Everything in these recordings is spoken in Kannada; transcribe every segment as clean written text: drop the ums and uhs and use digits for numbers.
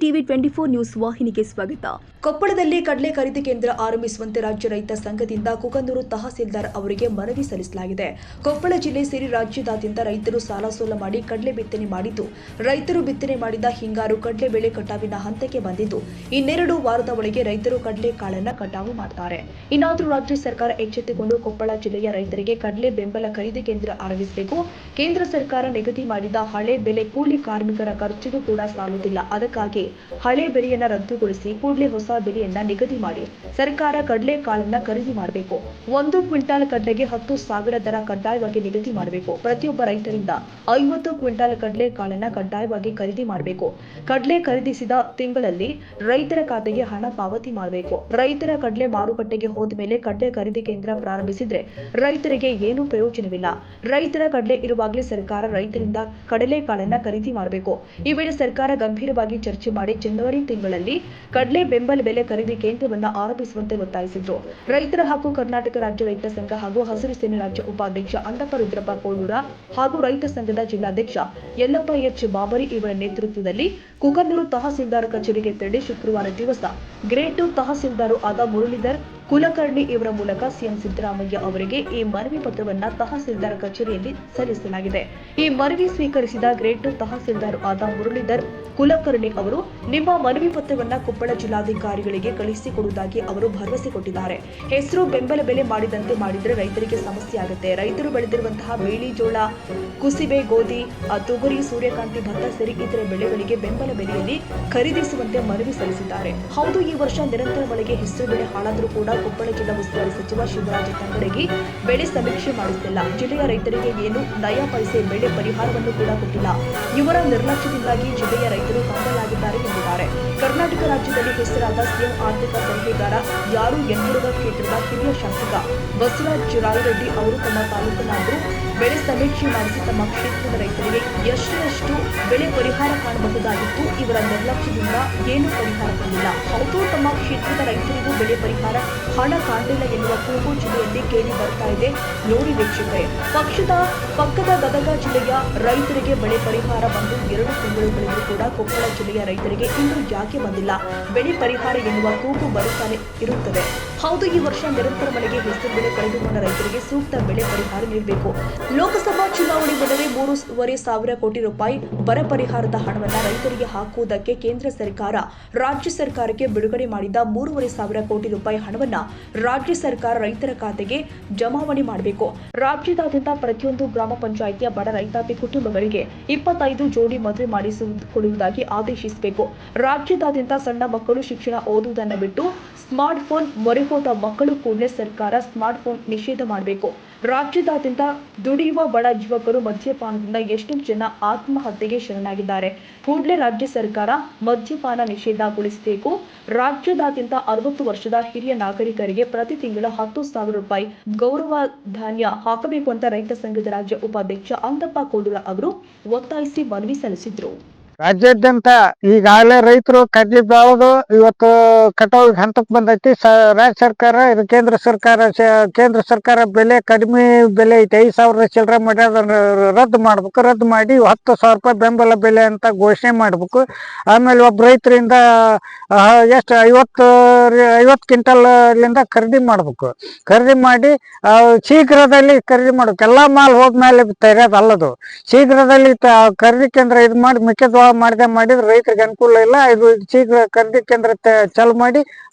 ಟಿವಿ 24 ನ್ಯೂಸ್ ವಾಹಿನಿಗೆ ಸ್ವಾಗತ. ಕೊಪ್ಪಳದಲ್ಲಿ ಕಡಲೆ ಖರೀದಿ ಕೇಂದ್ರ ಆರಂಭಿಸುವಂತೆ ರಾಜ್ಯ ರೈತ ಸಂಘದಿಂದ ಕುಕನೂರು ತಹಸೀಲ್ದಾರ್ ಅವರಿಗೆ ಮನವಿ ಸಲ್ಲಿಸಲಾಗಿದೆ. ಕೊಪ್ಪಳ ಜಿಲ್ಲೆ ಸೇರಿ ರಾಜ್ಯದಾದ್ಯಂತ ರೈತರು ಸಾಲ ಸೋಲ ಮಾಡಿ ಕಡಲೆ ಬಿತ್ತನೆ ಮಾಡಿದ್ದು, ರೈತರು ಬಿತ್ತನೆ ಮಾಡಿದ ಹಿಂಗಾರು ಕಡಲೆ ಬೆಳೆ ಕಟಾವಿನ ಹಂತಕ್ಕೆ ಬಂದಿದ್ದು, ಇನ್ನೆರಡು ವಾರದ ಒಳಗೆ ರೈತರು ಕಡಲೆ ಕಾಳನ್ನ ಕಟಾವು ಮಾಡುತ್ತಾರೆ. ಇನ್ನಾದರೂ ರಾಜ್ಯ ಸರ್ಕಾರ ಎಚ್ಚೆತ್ತುಕೊಂಡು ಕೊಪ್ಪಳ ಜಿಲ್ಲೆಯ ರೈತರಿಗೆ ಕಡಲೆ ಬೆಂಬಲ ಖರೀದಿ ಕೇಂದ್ರ ಆರಂಭಿಸಬೇಕು. ಕೇಂದ್ರ ಸರ್ಕಾರ ನಿಗದಿ ಮಾಡಿದ ಹಳೆ ಬೆಲೆ ಕೂಲಿ ಕಾರ್ಮಿಕರ ಖರ್ಚಿಗೂ ಕೂಡ ಸಾಲುತ್ತಿಲ್ಲ. ಅದಕ್ಕಾಗಿ ಹಳೆ ಬೆಲೆಯನ್ನ ರದ್ದುಗೊಳಿಸಿ ಕೂಡಲೇ ಹೊಸ ಬೆಲೆಯನ್ನ ನಿಗದಿ ಮಾಡಿ ಸರ್ಕಾರ ಕಡಲೆ ಕಾಳನ್ನ ಖರೀದಿ ಮಾಡಬೇಕು. 1 ಕ್ವಿಂಟಾಲ್ ಕಡಲೆಗೆ 10,000 ದರ ಕಡ್ಡಾಯವಾಗಿ ನಿಗದಿ ಮಾಡಬೇಕು. ಪ್ರತಿಯೊಬ್ಬ ರೈತರಿಂದ 50 ಕ್ವಿಂಟಾಲ್ ಕಡಲೆ ಕಾಳನ್ನ ಕಡ್ಡಾಯವಾಗಿ ಖರೀದಿ ಮಾಡಬೇಕು. ಕಡಲೆ ಖರೀದಿಸಿದ ತಿಂಗಳಲ್ಲಿ ರೈತರ ಖಾತೆಗೆ ಹಣ ಪಾವತಿ ಮಾಡಬೇಕು. ರೈತರ ಕಡಲೆ ಮಾರುಕಟ್ಟೆಗೆ ಹೋದ ಮೇಲೆ ಕಡಲೆ ಖರೀದಿ ಕೇಂದ್ರ ಪ್ರಾರಂಭಿಸಿದ್ರೆ ರೈತರಿಗೆ ಏನೂ ಪ್ರಯೋಜನವಿಲ್ಲ. ರೈತರ ಕಡಲೆ ಇರುವಾಗಲೇ ಸರ್ಕಾರ ರೈತರಿಂದ ಕಡಲೆ ಕಾಳನ್ನ ಖರೀದಿ ಮಾಡಬೇಕು. ಈ ವೇಳೆ ಸರ್ಕಾರ ಗಂಭೀರವಾಗಿ ಚರ್ಚೆ ಮಾಡಿ ಜನವರಿ ತಿಂಗಳಲ್ಲಿ ಕಡಲೆ ಬೆಂಬಲ ಬೆಲೆ ಖರೀದಿ ಕೇಂದ್ರವನ್ನು ಆರಂಭಿಸುವಂತೆ ಒತ್ತಾಯಿಸಿದ್ರು. ರೈತರ ಹಾಗೂ ಕರ್ನಾಟಕ ರಾಜ್ಯ ರೈತ ಸಂಘ ಹಾಗೂ ಹಸಿರು ಸೇನೆ ರಾಜ್ಯ ಉಪಾಧ್ಯಕ್ಷ ಅಂದಪ್ಪ ರುದ್ರಪ್ಪ ಕೋಳೂರ ಹಾಗೂ ರೈತ ಸಂಘದ ಜಿಲ್ಲಾಧ್ಯಕ್ಷ ಯಲ್ಲಪ್ಪ ಎಚ್ ಬಾಬರಿ ಇವರ ನೇತೃತ್ವದಲ್ಲಿ ಕುಕನೂರು ತಹಸೀಲ್ದಾರ್ ಕಚೇರಿಗೆ ತೆರಳಿ ಶುಕ್ರವಾರ ದಿವಸ ಗ್ರೇಟ್ ತಹಸೀಲ್ದಾರ್ ಆದ ಮುರಳೀಧರ್ ಕುಲಕರ್ಣಿ ಇವರ ಮೂಲಕ ಸಿಎಂ ಸಿದ್ದರಾಮಯ್ಯ ಅವರಿಗೆ ಈ ಮನವಿ ಪತ್ರವನ್ನು ತಹಸೀಲ್ದಾರ್ ಕಚೇರಿಯಲ್ಲಿ ಸಲ್ಲಿಸಲಾಗಿದೆ. ಈ ಮನವಿ ಸ್ವೀಕರಿಸಿದ ಗ್ರೇಟ್ ತಹಸೀಲ್ದಾರ್ ಆದ ಮುರಳೀಧರ್ ಕುಲಕರ್ಣಿ ಅವರು ನಿಮ್ಮ ಮನವಿ ಪತ್ರವನ್ನು ಕೊಪ್ಪಳ ಜಿಲ್ಲಾಧಿಕಾರಿಗಳಿಗೆ ಕಳುಹಿಸಿಕೊಡುವುದಾಗಿ ಅವರು ಭರವಸೆ ಕೊಟ್ಟಿದ್ದಾರೆ. ಹೆಸರು ಬೆಂಬಲ ಬೆಲೆ ಮಾಡಿದಂತೆ ಮಾಡಿದ್ರೆ ರೈತರಿಗೆ ಸಮಸ್ಯೆ ಆಗುತ್ತೆ. ರೈತರು ಬೆಳೆದಿರುವಂತಹ ಬೇಳಿ, ಜೋಳ, ಕುಸಿಬೆ, ಗೋಧಿ, ತೊಗರಿ, ಸೂರ್ಯಕಾಂತಿ, ಭತ್ತ ಸೇರಿ ಇತರೆ ಬೆಳೆಗಳಿಗೆ ಬೆಂಬಲ ಬೆಲೆಯಲ್ಲಿ ಖರೀದಿಸುವಂತೆ ಮನವಿ ಸಲ್ಲಿಸಿದ್ದಾರೆ. ಹೌದು, ಈ ವರ್ಷ ನಿರಂತರ ಮಳೆಗೆ ಹೆಸರು ಬೆಳೆ ಹಾಳಾದರೂ ಕೂಡ ಕೊಪ್ಪಳ ಜಿಲ್ಲಾ ಉಸ್ತುವಾರಿ ಸಚಿವ ಶಿವರಾಜ ತಂಗಡಗಿ ಬೆಳೆ ಸಮೀಕ್ಷೆ ಮಾಡುತ್ತಿಲ್ಲ. ಜಿಲ್ಲೆಯ ರೈತರಿಗೆ ಏನು ನಯಾ ಪೈಸೆ ಬೆಳೆ ಪರಿಹಾರವನ್ನು ಕೂಡ ಕೊಟ್ಟಿಲ್ಲ. ಇವರ ನಿರ್ಲಕ್ಷ್ಯದಿಂದಾಗಿ ಜಿಲ್ಲೆಯ ರೈತರು ಕಂಗಾಲಾಗಿದ್ದಾರೆ ಎಂದಿದ್ದಾರೆ. ಕರ್ನಾಟಕ ರಾಜ್ಯದಲ್ಲಿ ಹೆಸರಾದ ಸಿಎಂ ಆರ್ಥಿಕ ಸಲಹೆಗಾರ ಯಾರು ಯನಮಡುಗ ಕ್ಷೇತ್ರದ ಹಿರಿಯ ಶಾಸಕ ಬಸವರಾಜ ರಾಯರೆಡ್ಡಿ ಅವರು ತಮ್ಮ ತಾಲೂಕಿನಾದರೂ ಬೆಳೆ ಸಮೀಕ್ಷೆ ಮಾಡಿಸಿ ತಮ್ಮ ಕ್ಷೇತ್ರದ ರೈತರಿಗೆ ಎಷ್ಟು ಬೆಳೆ ಪರಿಹಾರ ಕಾಣಬಹುದಾಗಿತ್ತು. ಇವರ ನಿರ್ಲಕ್ಷ್ಯದಿಂದ ಏನು ಪರಿಹಾರ ಬಂದಿಲ್ಲ. ಹೌದು, ತಮ್ಮ ಕ್ಷೇತ್ರದ ರೈತರಿಗೂ ಬೆಳೆ ಪರಿಹಾರ ಹಣ ಕಾಣಲಿಲ್ಲ ಎನ್ನುವ ಕೂಗು ಜಿಲ್ಲೆಯಲ್ಲಿ ಕೇಳಿ ಬರ್ತಾ ಇದೆ. ನೋಡಿ ವೀಕ್ಷಕರೇ, ಪಕ್ಕದ ಗದಗ ಜಿಲ್ಲೆಯ ರೈತರಿಗೆ ಬೆಳೆ ಪರಿಹಾರ ಬಂದು 2 ತಿಂಗಳುಗಳಿಗೂ ಕೂಡ ಕೊಪ್ಪಳ ಜಿಲ್ಲೆಯ ರೈತರಿಗೆ ಇನ್ನೂ ಯಾಕೆ ಬಂದಿಲ್ಲ? ಬೆಳೆ ಪರಿಹಾರ ಎನ್ನುವ ಕೂಗು ಬರುತ್ತಾನೆ ಇರುತ್ತದೆ. ಹೌದು, ಈ ವರ್ಷ ನಿರಂತರ ಮಳೆಗೆ ಹೆಸರು ಬೆಳೆ ಕಳೆದುಕೊಂಡ ರೈತರಿಗೆ ಸೂಕ್ತ ಬೆಳೆ ಪರಿಹಾರ ನೀಡಬೇಕು. ಲೋಕಸಭಾ ಚುನಾವಣೆ ಮುನ್ನವೇ 3,500 ಕೋಟಿ ರೂಪಾಯಿ ಬರ ಪರಿಹಾರದ ಹಣವನ್ನು ರೈತರಿಗೆ ಹಾಕುವುದಕ್ಕೆ ಕೇಂದ್ರ ಸರ್ಕಾರ ರಾಜ್ಯ ಸರ್ಕಾರಕ್ಕೆ ಬಿಡುಗಡೆ ಮಾಡಿದ 3,500 ಕೋಟಿ ರೂಪಾಯಿ ಹಣವನ್ನ ರಾಜ್ಯ ಸರ್ಕಾರ ರೈತರ ಖಾತೆಗೆ ಜಮಾವಣೆ ಮಾಡಬೇಕು. ರಾಜ್ಯದಾದ್ಯಂತ ಪ್ರತಿಯೊಂದು ಗ್ರಾಮ ಪಂಚಾಯಿತಿಯ ಬಡ ರೈತಾಪಿ ಕುಟುಂಬಗಳಿಗೆ 25 ಜೋಡಿ ಮದುವೆ ಮಾಡಿಸಿಕೊಳ್ಳುವುದಾಗಿ ಆದೇಶಿಸಬೇಕು. ರಾಜ್ಯದಾದ್ಯಂತ ಸಣ್ಣ ಮಕ್ಕಳು ಶಿಕ್ಷಣ ಓದುವುದನ್ನು ಬಿಟ್ಟು ಸ್ಮಾರ್ಟ್ ಫೋನ್ ಮೊರೆ ಹೋದ ಮಕ್ಕಳು ಕೂಡಲೇ ಸರ್ಕಾರ ಸ್ಮಾರ್ಟ್ ಫೋನ್ ನಿಷೇಧ ಮಾಡಬೇಕು. ರಾಜ್ಯದಾದ್ಯಂತ ದುಡಿಯುವ ಬಡ ಯುವಕರು ಮದ್ಯಪಾನದಿಂದ ಎಷ್ಟು ಜನ ಆತ್ಮಹತ್ಯೆಗೆ ಶರಣಾಗಿದ್ದಾರೆ. ಕೂಡಲೇ ರಾಜ್ಯ ಸರ್ಕಾರ ಮದ್ಯಪಾನ ನಿಷೇಧಗೊಳಿಸಬೇಕು. ರಾಜ್ಯದಾದ್ಯಂತ 60 ವರ್ಷದ ಹಿರಿಯ ನಾಗರಿಕರಿಗೆ ಪ್ರತಿ ತಿಂಗಳು 10,000 ರೂಪಾಯಿ ಗೌರವಧನ ಹಾಕಬೇಕು ಅಂತ ರೈತ ಸಂಘದ ರಾಜ್ಯ ಉಪಾಧ್ಯಕ್ಷ ಅಂದಪ್ಪ ಕೋಳೂರ ಅವರು ಒತ್ತಾಯಿಸಿ ಮನವಿ ಸಲ್ಲಿಸಿದರು. ರಾಜ್ಯಾದ್ಯಂತ ಈಗಾಗಲೇ ರೈತರು ಕಡ್ಲಿ ಬೆಳೆದು ಇವತ್ತು ಕಟಾವು ಹಂತಕ್ಕೆ ಬಂದೈತಿ. ರಾಜ್ಯ ಸರ್ಕಾರ ಇದು ಕೇಂದ್ರ ಸರ್ಕಾರ ಬೆಲೆ ಕಡಿಮೆ ಬೆಲೆ ಐತಿ, 5,000 ಚಿಲ್ಲರೆ ಮಾಡಿ ಅದನ್ನ ರದ್ದು ಮಾಡ್ಬೇಕು. ರದ್ದು ಮಾಡಿ 10,000 ರೂಪಾಯಿ ಬೆಂಬಲ ಬೆಲೆ ಅಂತ ಘೋಷಣೆ ಮಾಡ್ಬೇಕು. ಆಮೇಲೆ ಒಬ್ಬ ರೈತರಿಂದ ಎಷ್ಟು 50 ಕ್ವಿಂಟಲ್ನಿಂದ ಖರೀದಿ ಮಾಡ್ಬೇಕು. ಖರೀದಿ ಮಾಡಿ ಶೀಘ್ರದಲ್ಲಿ ಖರೀದಿ ಮಾಡ್ಬೇಕು. ಎಲ್ಲಾ ಮಾಲ್ ಹೋದ್ಮೇಲೆ ತೆರೆಯೋದಲ್ಲದು. ಶೀಘ್ರದಲ್ಲಿ ಖರೀದಿ ಕೇಂದ್ರ ಇದು ಮಾಡಿ ಮೆಕ್ಕೆಜೋಳ ಮಾಡಿದ್ರೆ ರೈತರಿಗೆ ಅನುಕೂಲ ಇಲ್ಲ. ಇದು ಶೀಘ್ರ ಖರೀದಿ ಕೇಂದ್ರ ಚಾಲು ಮಾಡಿ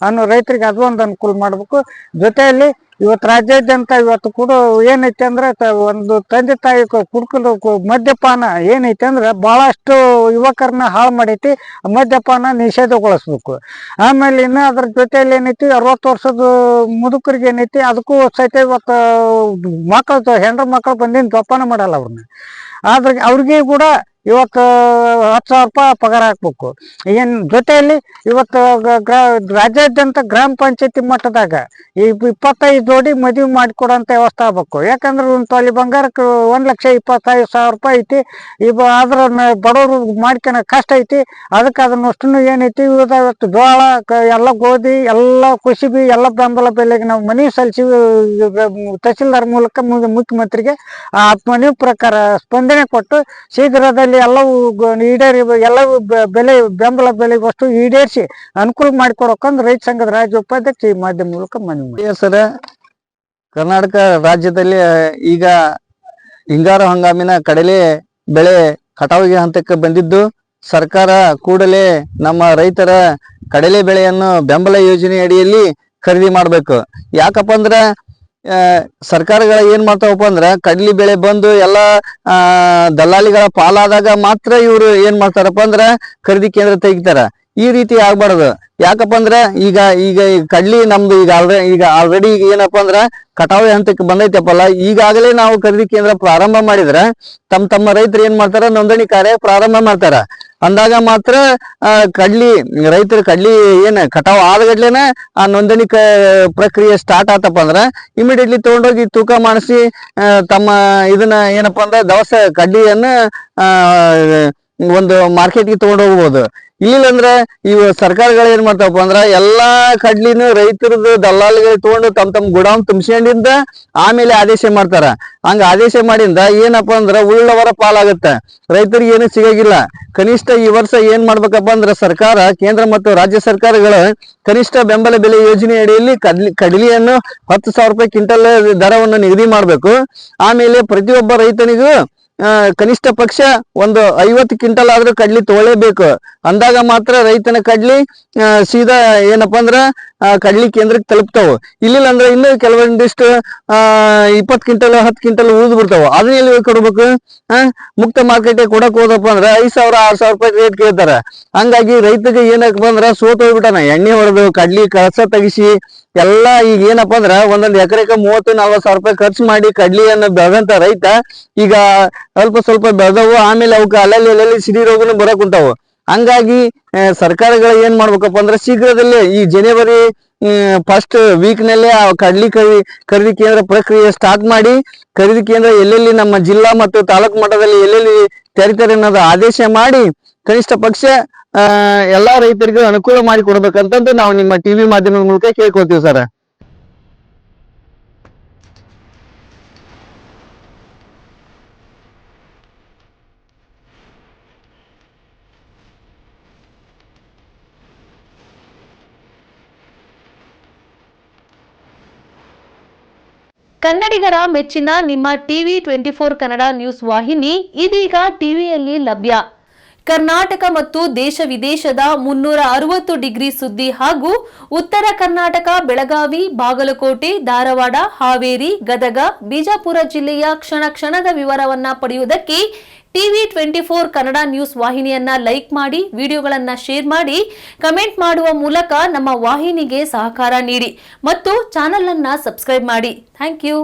ರೈತರಿಗೆ ಅದೊಂದು ಅನುಕೂಲ ಮಾಡ್ಬೇಕು. ಜೊತೆಯಲ್ಲಿ ಇವತ್ತು ರಾಜ್ಯಾದ್ಯಂತ ಇವತ್ತು ಕೂಡ ಏನೈತಿ ಅಂದ್ರೆ ಒಂದು ತಂದೆ ತಾಯಿ ಕುಡ್ಕೊಂಡು ಮದ್ಯಪಾನ ಏನೈತಿ ಅಂದ್ರೆ ಬಹಳಷ್ಟು ಯುವಕರನ್ನ ಹಾಳು ಮಾಡೈತಿ. ಮದ್ಯಪಾನ ನಿಷೇಧಗೊಳಿಸ್ಬೇಕು. ಆಮೇಲೆ ಇನ್ನು ಅದ್ರ ಜೊತೆಯಲ್ಲಿ ಏನೈತಿ 60 ವರ್ಷದ ಮುದುಕರಿಗೆ ಏನೈತಿ ಅದಕ್ಕೂ ಸಹಿತ ಇವತ್ತು ಮಕ್ಕಳು ಹೆಣ್ಣು ಮಕ್ಕಳು ಬಂದಿನ ಜೋಪಾನ ಮಾಡಲ್ಲ ಅವ್ರನ್ನ. ಆದ್ರೆ ಅವ್ರಿಗೆ ಕೂಡ ಇವತ್ತು 10,000 ರೂಪಾಯಿ ಪಗಾರ ಹಾಕ್ಬೇಕು. ಏನ್ ಜೊತೆಯಲ್ಲಿ ಇವತ್ತು ರಾಜ್ಯಾದ್ಯಂತ ಗ್ರಾಮ ಪಂಚಾಯತಿ ಮಟ್ಟದಾಗ ಈ 25 ಜೋಡಿ ಮದುವೆ ಮಾಡಿಕೊಡೋಂಥ ವ್ಯವಸ್ಥೆ ಆಗ್ಬೇಕು. ಯಾಕಂದ್ರೆ ಒಂದು ತೊಲಿ ಬಂಗಾರಕ್ಕೆ 1,25,000 ರೂಪಾಯಿ ಐತಿ. ಅದ್ರ ಬಡವರು ಮಾಡ್ಕೊಳ ಕಷ್ಟ ಐತಿ. ಅದಕ್ಕೆ ಅದನ್ನಷ್ಟು ಏನೈತಿ ಇವತ್ತು ಜೋಳ ಎಲ್ಲ ಗೋಧಿ ಎಲ್ಲ ಕುಸಿಬಿ ಎಲ್ಲ ಬೆಂಬಲ ಬೆಲೆಗೆ ನಾವು ಮನವಿ ಸಲ್ಲಿಸಿ ತಹಸೀಲ್ದಾರ್ ಮೂಲಕ ಮುಖ್ಯಮಂತ್ರಿಗೆ ಆ ಮನವಿ ಪ್ರಕಾರ ಸ್ಪಂದನೆ ಕೊಟ್ಟು ಶೀಘ್ರದಲ್ಲಿ ಎಲ್ಲವೂ ಈಡೇರಿ ಎಲ್ಲವೂ ಬೆಲೆ ಬೆಂಬಲ ಬೆಲೆ ವಸ್ತು ಈಡೇರಿಸಿ ಅನುಕೂಲ ಮಾಡಿಕೊಡೋಕಂದ್ರೆ ರೈತ ಸಂಘದ ರಾಜ್ಯ ಉಪಾಧ್ಯಕ್ಷ ಈ ಮಾಧ್ಯಮ ಮೂಲಕ ಮನವಿ ಮಾಡಿ. ಸರ್, ಕರ್ನಾಟಕ ರಾಜ್ಯದಲ್ಲಿ ಈಗ ಹಿಂಗಾರು ಹಂಗಾಮಿನ ಕಡಲೆ ಬೆಳೆ ಕಟಾವಿಗೆ ಹಂತಕ್ಕೆ ಬಂದಿದ್ದು, ಸರ್ಕಾರ ಕೂಡಲೇ ನಮ್ಮ ರೈತರ ಕಡಲೆ ಬೆಳೆಯನ್ನು ಬೆಂಬಲ ಯೋಜನೆ ಅಡಿಯಲ್ಲಿ ಖರೀದಿ ಮಾಡ್ಬೇಕು. ಯಾಕಪ್ಪ ಅಂದ್ರ ಸರ್ಕಾರಗಳ ಏನ್ ಮಾಡ್ತಾವಪ್ಪ ಅಂದ್ರ ಕಡ್ಲಿ ಬೆಳೆ ಬಂದು ಎಲ್ಲಾ ದಲ್ಲಾಳಿಗಳ ಪಾಲಾದಾಗ ಮಾತ್ರ ಇವ್ರು ಏನ್ ಮಾಡ್ತಾರಪ್ಪ ಅಂದ್ರ ಖರೀದಿ ಕೇಂದ್ರ ತೆಗಿತಾರ. ಈ ರೀತಿ ಆಗ್ಬಾರ್ದು. ಯಾಕಪ್ಪ ಅಂದ್ರ ಈಗ ಈಗ ಕಡ್ಲಿ ನಮ್ದು ಈಗ ಆಲ್ರೆಡಿ ಈಗ ಏನಪ್ಪಾ ಅಂದ್ರ ಕಟಾವಿ ಹಂತಕ್ಕೆ ಬಂದೈತಪ್ಪಲ್ಲ, ಈಗಾಗಲೇ ನಾವು ಖರೀದಿ ಕೇಂದ್ರ ಪ್ರಾರಂಭ ಮಾಡಿದ್ರ ತಮ್ಮ ರೈತರು ಏನ್ ಮಾಡ್ತಾರ, ನೋಂದಣಿ ಕಾರ್ಯ ಪ್ರಾರಂಭ ಮಾಡ್ತಾರ. ಅಂದಾಗ ಮಾತ್ರ ರೈತರ ಕಡ್ಲಿ ಏನ್ ಕಟಾವ್ ಆದಗಡ್ಲೇನ ಆ ನೋಂದಣಿ ಪ್ರಕ್ರಿಯೆ ಸ್ಟಾರ್ಟ್ ಆತಪ್ಪ ಅಂದ್ರ ಇಮಿಡಿಯೇಟ್ಲಿ ತಗೊಂಡೋಗಿ ತೂಕ ಮಾಡಿಸಿ ತಮ್ಮ ಇದನ್ನ ಏನಪ್ಪಾ ಅಂದ್ರ ದವಸ ಕಡ್ಲಿಯನ್ನ ಒಂದು ಮಾರ್ಕೆಟ್ಗೆ ತಗೊಂಡು ಹೋಗ್ಬೋದು. ಇಲ್ಲ ಅಂದ್ರ ಇವು ಸರ್ಕಾರಗಳು ಏನ್ ಮಾಡ್ತಾವಪ್ಪ ಅಂದ್ರ ಎಲ್ಲಾ ಕಡ್ಲಿನ ರೈತರದ್ದು ದಲ್ಲಾಳಿಗಳು ತಗೊಂಡು ತಮ್ಮ ಗುಡಾಮ್ ತುಂಬಿಸ್ಕೊಂಡಿಂದ ಆಮೇಲೆ ಆದೇಶ ಮಾಡ್ತಾರ. ಹಂಗ ಆದೇಶ ಮಾಡಿಂದ ಏನಪ್ಪಾ ಅಂದ್ರ ಉಳ್ಳವರ ಪಾಲಾಗತ್ತ, ರೈತರಿಗೆ ಏನು ಸಿಗಂಗಿಲ್ಲ. ಕನಿಷ್ಠ ಈ ವರ್ಷ ಏನ್ ಮಾಡ್ಬೇಕಪ್ಪ ಅಂದ್ರ ಸರ್ಕಾರ, ಕೇಂದ್ರ ಮತ್ತು ರಾಜ್ಯ ಸರ್ಕಾರಗಳು ಕನಿಷ್ಠ ಬೆಂಬಲ ಬೆಲೆ ಯೋಜನೆ ಅಡಿಯಲ್ಲಿ ಕಡ್ಲಿಯನ್ನು 10,000 ರೂಪಾಯಿ ಕ್ವಿಂಟಲ್ ದರವನ್ನು ನಿಗದಿ ಮಾಡ್ಬೇಕು. ಆಮೇಲೆ ಪ್ರತಿಯೊಬ್ಬ ರೈತನಿಗೂ ಕನಿಷ್ಠ ಪಕ್ಷ ಒಂದು 50 ಕ್ವಿಂಟಲ್ ಆದ್ರೂ ಕಡ್ಲಿ ತಗೊಳ್ಳೇಬೇಕು. ಅಂದಾಗ ಮಾತ್ರ ರೈತನ ಕಡ್ಲಿ ಸೀದಾ ಏನಪ್ಪಾ ಅಂದ್ರ ಕಡ್ಲಿ ಕೇಂದ್ರಕ್ಕೆ ತಲುಪ್ತಾವ. ಇಲ್ಲಿಲ್ಲ ಅಂದ್ರೆ ಇನ್ನು ಕೆಲವೊಂದಿಷ್ಟು 20 ಕ್ವಿಂಟಲ್ 10 ಕ್ವಿಂಟಲ್ ಉಳಿದು ಬಿಡ್ತಾವ. ಅದನ್ನ ಎಲ್ಲಿ ಕೊಡ್ಬೇಕು? ಮುಕ್ತ ಮಾರ್ಕೆಟ್ ಕೊಡಕ್ ಹೋದಪ್ಪ ಅಂದ್ರ 5,000 6,000 ರೂಪಾಯಿ ರೇಟ್ ಕೇಳ್ತಾರ. ಹಂಗಾಗಿ ರೈತಗೆ ಏನಪ್ಪ ಅಂದ್ರ ಸೋತ್ ಹೋಗ್ಬಿಟ್ಟಾನ. ಎಣ್ಣೆ ಹೊಡೆದು ಕಡ್ಲಿ ಕಳಸ ತೆಗಿಸಿ ಎಲ್ಲಾ ಈಗ ಏನಪ್ಪಾ ಅಂದ್ರ ಒಂದೊಂದ್ ಎಕರೆಕ 30-40 ಸಾವಿರ ರೂಪಾಯಿ ಖರ್ಚು ಮಾಡಿ ಕಡ್ಲಿಯನ್ನ ಬೆಳೆದಂತ ರೈತ ಈಗ ಸ್ವಲ್ಪ ಬೆಳೆದವು, ಆಮೇಲೆ ಅವಕ್ಕೆ ಅಲ್ಲಲ್ಲಿ ಸಿಡಿ ರೋಗನು ಬರಕ್ ಕುಂತಾವು. ಹಂಗಾಗಿ ಸರ್ಕಾರಗಳು ಏನ್ ಮಾಡ್ಬೇಕಪ್ಪ ಅಂದ್ರ ಶೀಘ್ರದಲ್ಲೇ ಈ ಜನವರಿ ಫಸ್ಟ್ ವೀಕ್ ನಲ್ಲೇ ಕಡ್ಲಿ ಖರೀದಿ ಕೇಂದ್ರ ಪ್ರಕ್ರಿಯೆ ಸ್ಟಾರ್ಟ್ ಮಾಡಿ, ಖರೀದಿ ಕೇಂದ್ರ ಎಲ್ಲೆಲ್ಲಿ ನಮ್ಮ ಜಿಲ್ಲಾ ಮತ್ತು ತಾಲೂಕು ಮಟ್ಟದಲ್ಲಿ ಎಲ್ಲೆಲ್ಲಿ ತೆರಿತಾರೆ ಅನ್ನೋದು ಆದೇಶ ಮಾಡಿ ಕನಿಷ್ಠ ಪಕ್ಷ ಎಲ್ಲಾ ರೈತರಿಗೂ ಅನುಕೂಲ ಮಾಡಿ ಕೊಡ್ಬೇಕಂತಂದು ನಾವು ನಿಮ್ಮ ಟಿವಿ ಮಾಧ್ಯಮದ ಮೂಲಕ ಕೇಳ್ಕೊಳ್ತೀವಿ ಸರ್. ಕನ್ನಡಿಗರ ಮೆಚ್ಚಿನ ನಿಮ್ಮ ಟಿವಿ 24 ಕನ್ನಡ ನ್ಯೂಸ್ ವಾಹಿನಿ ಇದೀಗ ಟಿವಿಯಲ್ಲಿ ಲಭ್ಯ. ಕರ್ನಾಟಕ ಮತ್ತು ದೇಶ ವಿದೇಶದ 360 ಡಿಗ್ರಿ ಸುದ್ದಿ ಹಾಗೂ ಉತ್ತರ ಕರ್ನಾಟಕ, ಬೆಳಗಾವಿ, ಬಾಗಲಕೋಟೆ, ಧಾರವಾಡ, ಹಾವೇರಿ, ಗದಗ, ಬಿಜಾಪುರ ಜಿಲ್ಲೆಯ ಕ್ಷಣ ಕ್ಷಣದ ವಿವರವನ್ನ ಪಡೆಯುವುದಕ್ಕೆ ಟಿವಿ 24 ಕನ್ನಡ ನ್ಯೂಸ್ ವಾಹಿನಿಯನ್ನ ಲೈಕ್ ಮಾಡಿ, ವಿಡಿಯೋಗಳನ್ನ ಶೇರ್ ಮಾಡಿ, ಕಮೆಂಟ್ ಮಾಡುವ ಮೂಲಕ ನಮ್ಮ ವಾಹಿನಿಗೆ ಸಹಕಾರ ನೀಡಿ ಮತ್ತು ಚಾನೆಲ್ ಅನ್ನ ಸಬ್ಸ್ಕ್ರೈಬ್ ಮಾಡಿ. Thank you.